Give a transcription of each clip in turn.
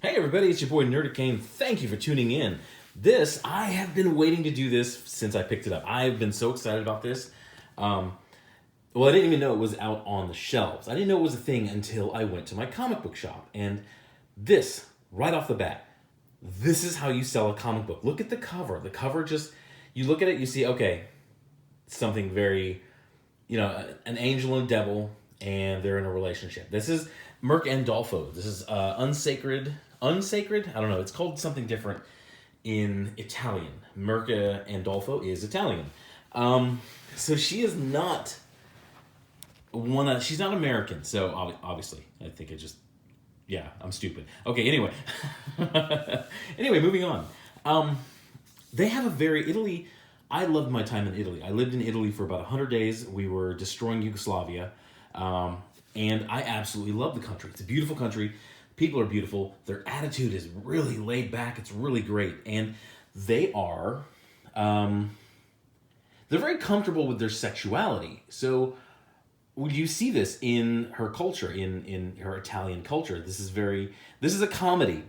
Hey everybody, it's your boy Nerdicane. Thank you for tuning in. I have been waiting to do this since I picked it up. I've been so excited about this. I didn't even know it was out on the shelves. I didn't know it was a thing until I went to my comic book shop. And this, right off the bat, this is how you sell a comic book. Look at the cover. The cover just, you look at it, you see, okay, something very, an angel and a devil, and they're in a relationship. This is Mirka Andolfo. This is unsacred. I don't know. It's called something different in Italian. Mirka Andolfo is Italian. So she is not she's not American. So obviously, I think I'm stupid. Okay. Anyway, moving on. They have a very Italy. I loved my time in Italy. I lived in Italy for about 100 days. We were destroying Yugoslavia. And I absolutely love the country. It's a beautiful country. People are beautiful. Their attitude is really laid back. It's really great. And they are, they're very comfortable with their sexuality. So you see this in her culture, in her Italian culture. This is a comedy.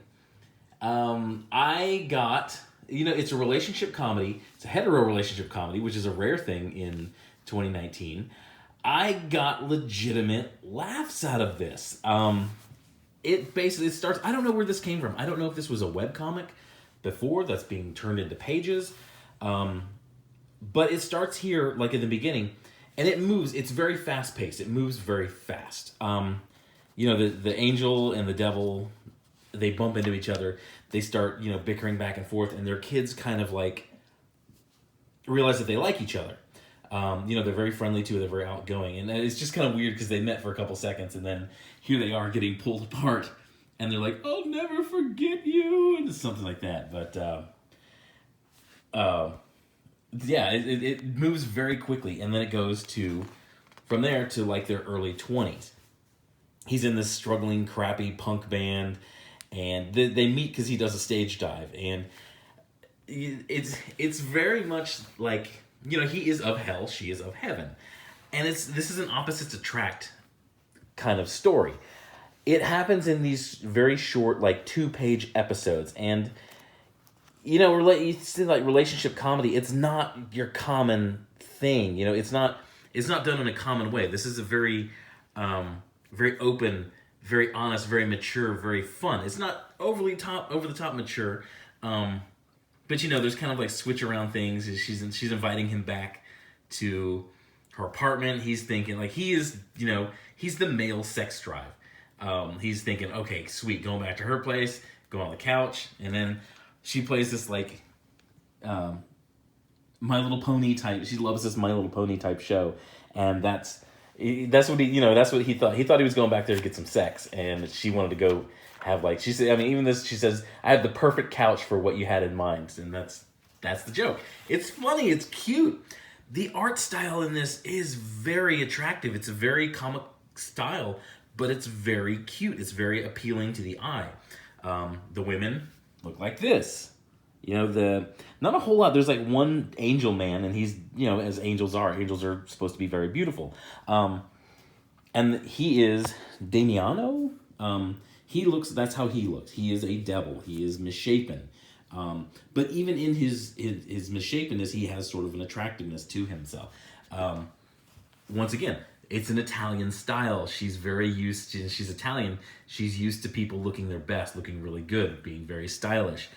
It's a relationship comedy. It's a hetero relationship comedy, which is a rare thing in 2019. I got legitimate laughs out of this. It starts, I don't know where this came from. I don't know if this was a webcomic before that's being turned into pages. But it starts here, like in the beginning, and it moves. It's very fast paced. It moves very fast. The angel and the devil, they bump into each other. They start, bickering back and forth, and their kids kind of like realize that they like each other. They're very friendly too. They're very outgoing, and it's just kind of weird because they met for a couple seconds, and then here they are getting pulled apart, and they're like, "I'll never forget you," and something like that. But it moves very quickly, and then it goes from there to like their early 20s. He's in this struggling, crappy punk band, and they meet because he does a stage dive, and it's very much like. He is of hell, she is of heaven. And this is an opposites attract kind of story. It happens in these very short, like 2-page episodes. And, you see like relationship comedy, it's not your common thing. It's not done in a common way. This is a very, very open, very honest, very mature, very fun. It's not over the top mature. But there's kind of like switch around things. She's inviting him back to her apartment. He's thinking like he's the male sex drive. He's thinking, okay, sweet, going back to her place, go on the couch, and then she plays this like My Little Pony type. She loves this My Little Pony type show, and that's what he thought. He thought he was going back there to get some sex, and she wanted to go. Have like she said, she says, I have the perfect couch for what you had in mind, and that's the joke. It's funny, it's cute. The art style in this is very attractive. It's a very comic style, but it's very cute. It's very appealing to the eye. The women look like this. Not a whole lot. There's like one angel man, and he's as angels are. Angels are supposed to be very beautiful. And he is Damiano. That's how he looks. He is a devil. He is misshapen. But even in his misshapenness, he has sort of an attractiveness to himself. Once again, it's an Italian style. She's she's Italian. She's used to people looking their best, looking really good, being very stylish,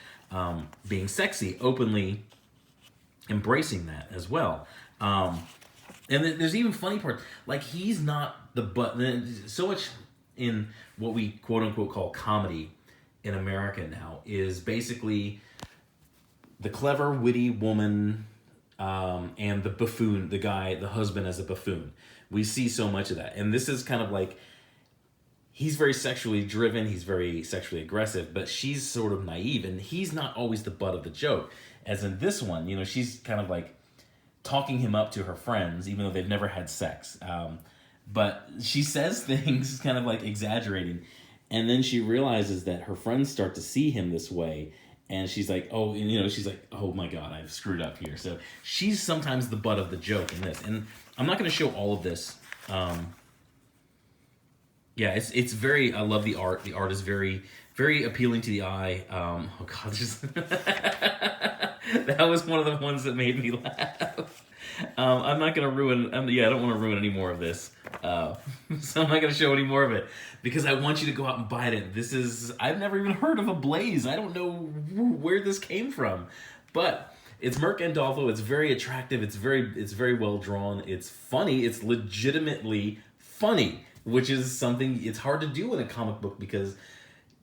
being sexy, openly embracing that as well. And there's even funny part, like he's not the butt. So much in what we quote unquote call comedy in America now is basically the clever, witty woman and the buffoon, the husband as a buffoon. We see so much of that. And this is kind of like, he's very sexually driven, he's very sexually aggressive, but she's sort of naive, and he's not always the butt of the joke. As in this one, she's kind of like talking him up to her friends, even though they've never had sex. But she says things kind of like exaggerating. And then she realizes that her friends start to see him this way. And she's like, oh my God, I've screwed up here. So she's sometimes the butt of the joke in this. And I'm not going to show all of this Yeah, it's very. I love the art. The art is very appealing to the eye. Oh God, just that was one of the ones that made me laugh. I'm not gonna ruin. Yeah, I don't want to ruin any more of this. Uh, so I'm not gonna show any more of it because I want you to go out and buy it. This is I've never even heard of a blaze. I don't know where this came from, but it's Mirka Andolfo. It's very attractive. It's very well drawn. It's funny. It's legitimately funny, which is something it's hard to do in a comic book because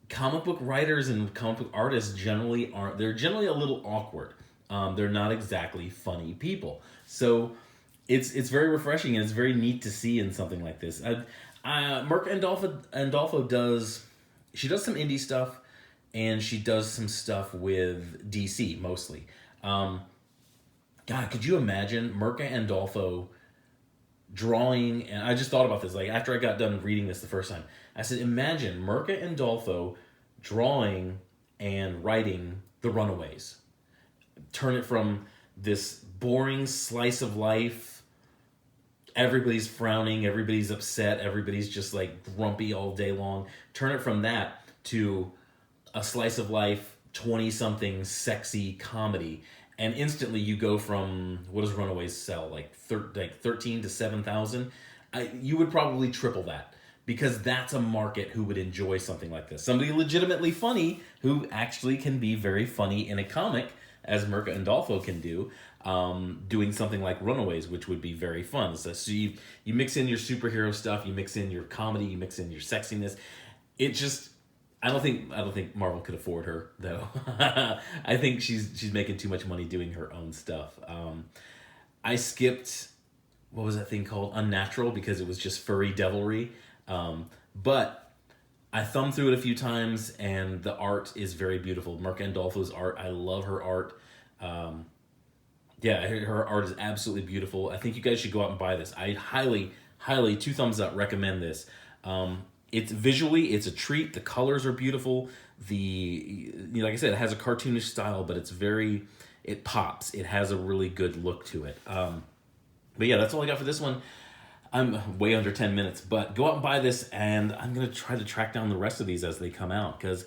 comic book writers and comic book artists generally aren't. They're generally a little awkward. They're not exactly funny people. So it's very refreshing and it's very neat to see in something like this. Mirka Andolfo does she does some indie stuff and she does some stuff with DC mostly. Um, God, could you imagine Mirka Andolfo drawing? And I just thought about this like after I got done reading this the first time. I said, imagine Mirka Andolfo drawing and writing The Runaways. Turn it from this boring slice of life. Everybody's frowning, everybody's upset, everybody's just like grumpy all day long. Turn it from that to a slice of life, 20 something sexy comedy. And instantly you go from, what does Runaways sell? Like 13 to 7,000? You would probably triple that because that's a market who would enjoy something like this. Somebody legitimately funny who actually can be very funny in a comic, as Mirka Andolfo can do, doing something like Runaways, which would be very fun. So you mix in your superhero stuff, you mix in your comedy, you mix in your sexiness. It just I don't think Marvel could afford her though. I think she's making too much money doing her own stuff. I skipped what was that thing called Unnatural because it was just furry devilry. But I thumbed through it a few times and the art is very beautiful. Mirka Andolfo's art, I love her art. Yeah, her art is absolutely beautiful. I think you guys should go out and buy this. I highly, 2 thumbs up, recommend this. It's visually, it's a treat. The colors are beautiful. Like I said, it has a cartoonish style, but it pops. It has a really good look to it. But yeah, that's all I got for this one. I'm way under 10 minutes, but go out and buy this, and I'm going to try to track down the rest of these as they come out, because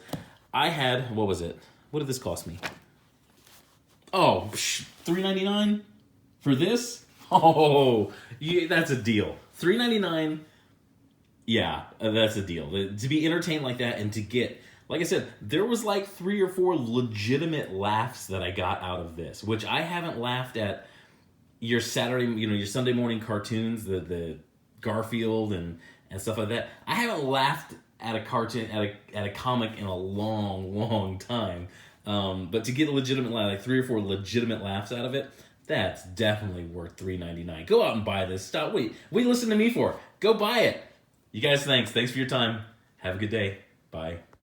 I had, what was it? What did this cost me? Oh, $3.99 for this? Oh, yeah, that's a deal. $3.99, yeah, that's a deal. To be entertained like that and to get, like I said, there was like 3 or 4 legitimate laughs that I got out of this, which I haven't laughed at your Saturday, your Sunday morning cartoons, the Garfield and stuff like that. I haven't laughed at a cartoon, at a comic in a long time. But to get a legitimate laugh, like 3 or 4 legitimate laughs out of it, that's definitely worth $3.99. Go out and buy this. Stop. Wait, what are you listening to me for? Go buy it. You guys, thanks for your time. Have a good day. Bye.